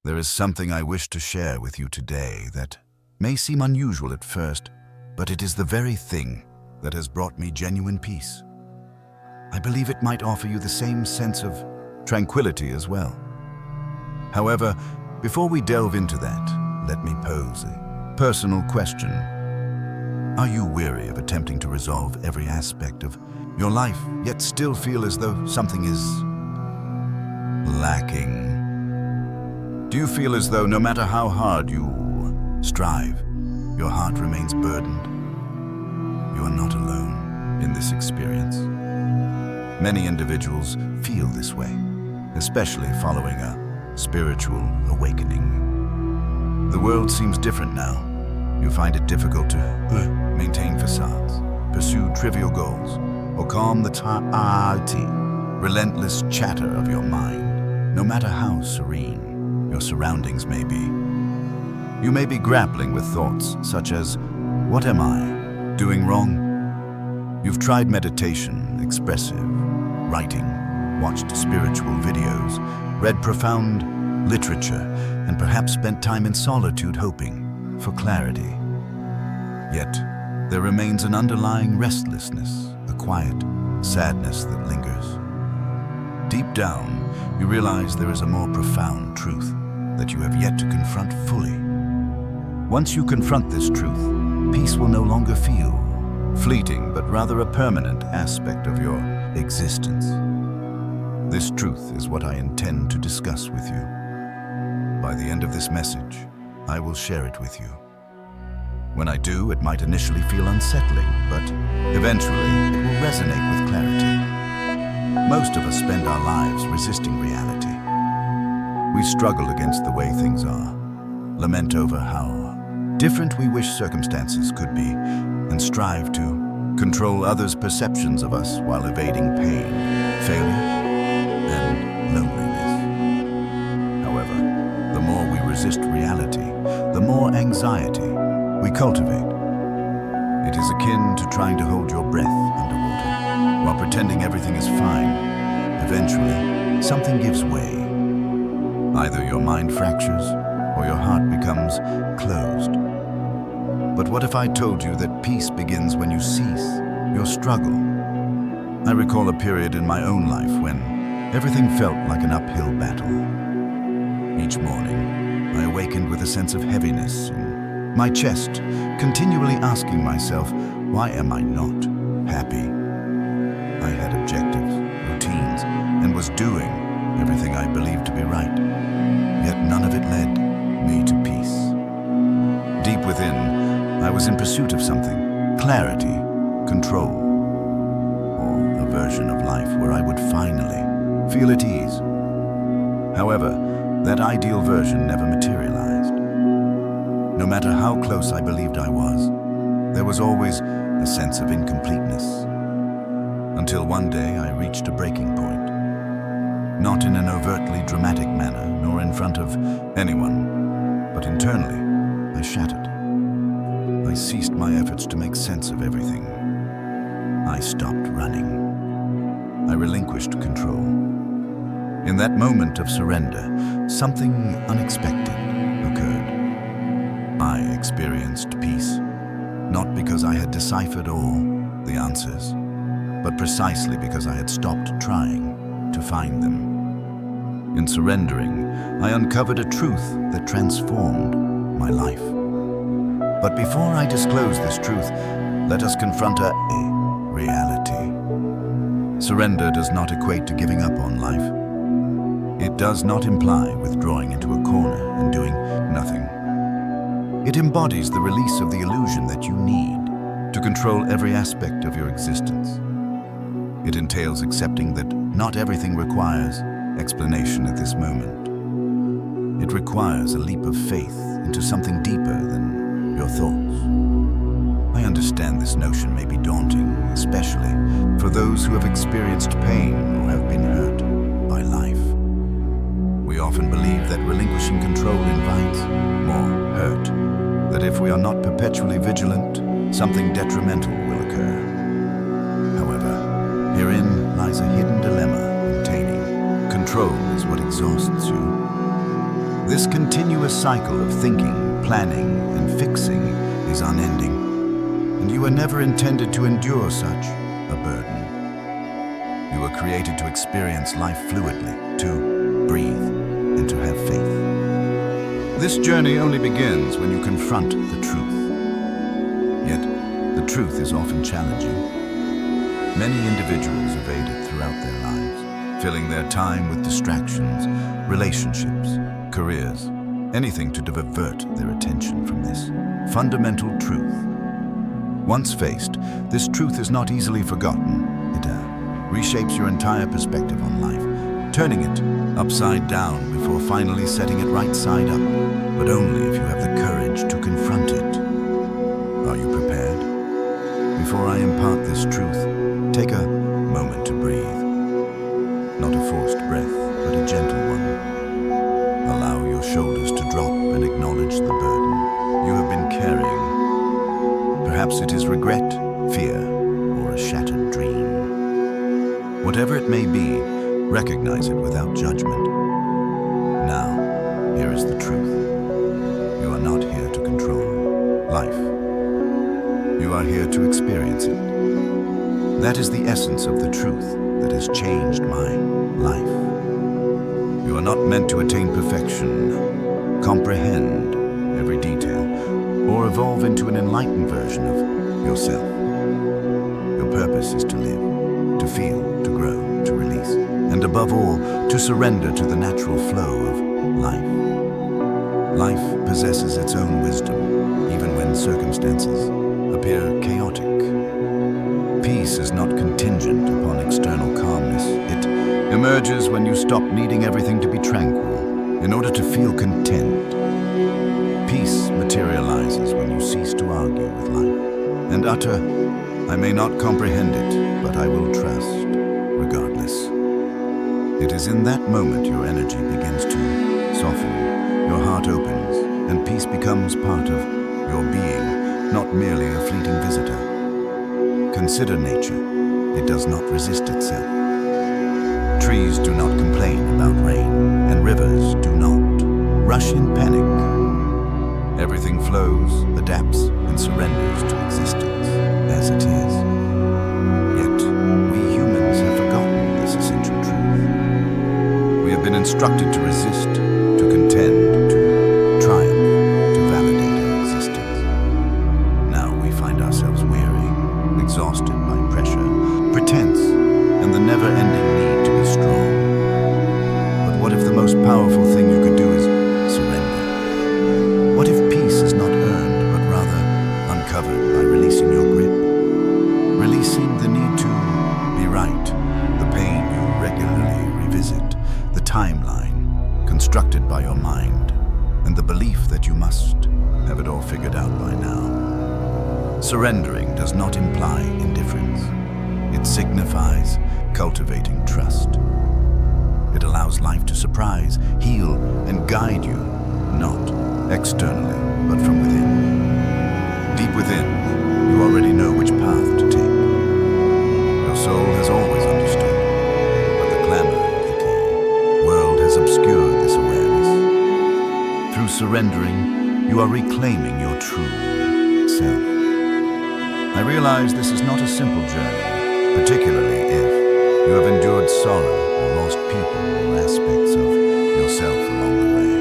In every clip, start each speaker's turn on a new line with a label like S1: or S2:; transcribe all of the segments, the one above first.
S1: There is something I wish to share with you today that may seem unusual at first, but it is the very thing that has brought me genuine peace. I believe it might offer you the same sense of tranquility as well. However, before we delve into that, let me pose a personal question. Are you weary of attempting to resolve every aspect of your life, yet still feel as though something is lacking? Do you feel as though no matter how hard you strive, your heart remains burdened? You are not alone in this experience. Many individuals feel this way, especially following a spiritual awakening. The world seems different now. You find it difficult to maintain facades, pursue trivial goals, or calm the relentless chatter of your mind, no matter how serene your surroundings may be. You may be grappling with thoughts such as, what am I doing wrong? You've tried meditation, expressive writing, watched spiritual videos, read profound literature, and perhaps spent time in solitude hoping for clarity. Yet, there remains an underlying restlessness, a quiet sadness that lingers. Deep down, you realize there is a more profound truth that you have yet to confront fully. Once you confront this truth, peace will no longer feel fleeting, but rather a permanent aspect of your existence. This truth is what I intend to discuss with you. By the end of this message, I will share it with you. When I do, it might initially feel unsettling, but eventually it will resonate with clarity. Most of us spend our lives resisting reality. We struggle against the way things are, lament over how different we wish circumstances could be, and strive to control others' perceptions of us while evading pain, failure, and loneliness. However, the more we resist reality, the more anxiety we cultivate. It is akin to trying to hold your breath underwater while pretending everything is fine. Eventually, something gives way. Either your mind fractures or your heart becomes closed. But what if I told you that peace begins when you cease your struggle? I recall a period in my own life when everything felt like an uphill battle. Each morning, I awakened with a sense of heaviness in my chest, continually asking myself, why am I not happy? I had objectives, routines, and was doing everything I believed to be right. Yet none of it led me to peace. Deep within, I was in pursuit of something, clarity, control, or a version of life where I would finally feel at ease. However, that ideal version never materialized. No matter how close I believed I was, there was always a sense of incompleteness. Until one day I reached a breaking point. Not in an overtly dramatic manner, nor in front of anyone, but internally, I shattered. I ceased my efforts to make sense of everything. I stopped running. I relinquished control. In that moment of surrender, something unexpected occurred. I experienced peace, not because I had deciphered all the answers, but precisely because I had stopped trying to find them. In surrendering, I uncovered a truth that transformed my life. But before I disclose this truth, let us confront a reality. Surrender does not equate to giving up on life. It does not imply withdrawing into a corner and doing nothing. It embodies the release of the illusion that you need to control every aspect of your existence. It entails accepting that not everything requires explanation at this moment. It requires a leap of faith into something deeper than your thoughts. I understand this notion may be daunting, especially for those who have experienced pain or have been hurt by life. We often believe that relinquishing control invites more hurt, that if we are not perpetually vigilant, something detrimental will occur. However, herein lies a hidden dilemma. Control is what exhausts you. This continuous cycle of thinking, planning, and fixing is unending, and you were never intended to endure such a burden. You were created to experience life fluidly, to breathe, and to have faith. This journey only begins when you confront the truth. Yet, the truth is often challenging. Many individuals evade it throughout their lives, filling their time with distractions, relationships, careers, anything to divert their attention from this fundamental truth. Once faced, this truth is not easily forgotten. It reshapes your entire perspective on life, turning it upside down before finally setting it right side up, but only if you have the courage to confront it. Are you prepared? Before I impart this truth, take a moment to breathe. Not a forced breath, but a gentle one. Allow your shoulders to drop and acknowledge the burden you have been carrying. Perhaps it is regret, fear, or a shattered dream. Whatever it may be, recognize it without judgment. Now, here is the truth. You are not here to control life. You are here to experience it. That is the essence of the truth that has changed my life. You are not meant to attain perfection, comprehend every detail, or evolve into an enlightened version of yourself. Your purpose is to live, to feel, to grow, to release, and above all, to surrender to the natural flow of life. Life possesses its own wisdom, even when circumstances appear chaotic. Peace is not contingent upon external calmness. It emerges when you stop needing everything to be tranquil in order to feel content. Peace materializes when you cease to argue with life and utter, "I may not comprehend it, but I will trust, regardless." It is in that moment your energy begins to soften, your heart opens, and peace becomes part of your being, not merely a fleeting visitor. Consider nature. It does not resist itself. Trees do not complain about rain, and rivers do not rush in panic. Everything flows, adapts, and surrenders to existence as it is. Yet, we humans have forgotten this essential truth. We have been instructed to resist, to contend, to triumph, to validate our existence. Now we find ourselves weary, exhausted by pressure, pretense, and the never-ending need to be strong. But what if the most powerful thing you could do is surrender? What if peace is not earned, but rather uncovered by releasing your grip? Releasing the need to be right, the pain you regularly revisit, the timeline constructed by your mind, and the belief that you must have it all figured out by now. Surrendering does not imply indifference. It signifies cultivating trust. It allows life to surprise, heal, and guide you, not externally, but from within. Deep within, you already know which path to take. Your soul has always understood, but the clamor of the world has obscured this awareness. Through surrendering, you are reclaiming your true self. I realize this is not a simple journey, particularly if you have endured sorrow or lost people or aspects of yourself along the way.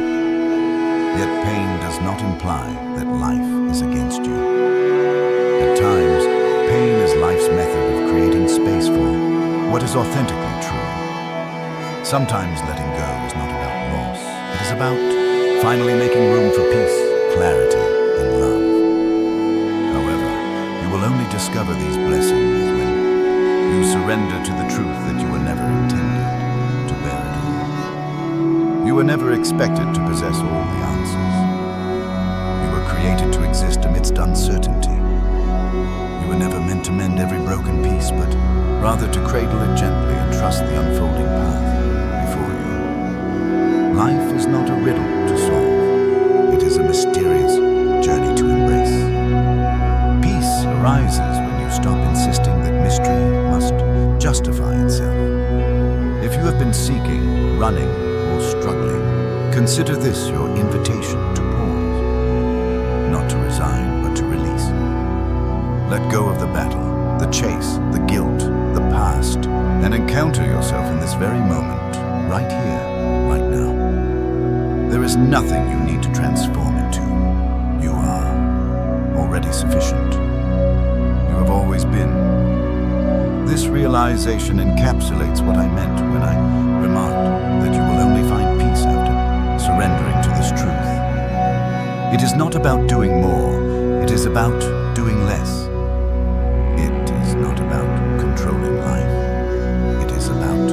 S1: Yet pain does not imply that life is against you. At times, pain is life's method of creating space for what is authentically true. Sometimes letting go is not about loss. It is about finally making room for peace, clarity, and love. However, you will only discover these blessings when you surrender to the truth that you were never intended to bear it all. You were never expected to possess all the answers. You were created to exist amidst uncertainty. You were never meant to mend every broken piece, but rather to cradle it gently and trust the unfolding path before you. Life is not a riddle to solve. It is a mysterious journey to embrace. Peace arises when you stop insisting that mystery must justify itself. If you have been seeking, running, or struggling, Consider this your invitation to pause, not to resign, but to release. Let go of the battle, the chase, the guilt, the past, and encounter yourself in this very moment, right here, right now. There is nothing you need to transform into. You are already sufficient. You have always been. This realization encapsulates what I meant when I remarked that you will only find peace after surrendering to this truth. It is not about doing more, it is about doing less. It is not about controlling life, it is about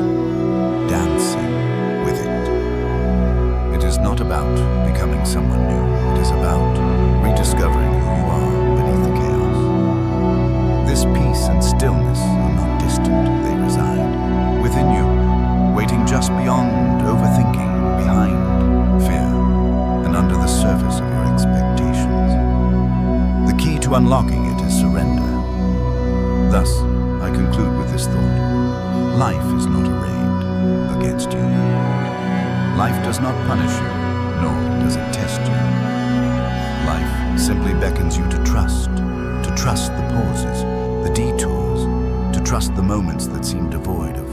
S1: dancing with it. It is not about becoming someone new, it is about rediscovering who you are beneath the chaos. This peace and stillness are not distant, they reside within you, waiting just beyond overthinking, behind fear, and under the surface of your expectations. The key to unlocking it is surrender. Thus, I conclude with this thought. Life is not arrayed against you. Life does not punish you, nor does it test you. Life simply beckons you to trust the pauses, the detours, to trust the moments that seem devoid of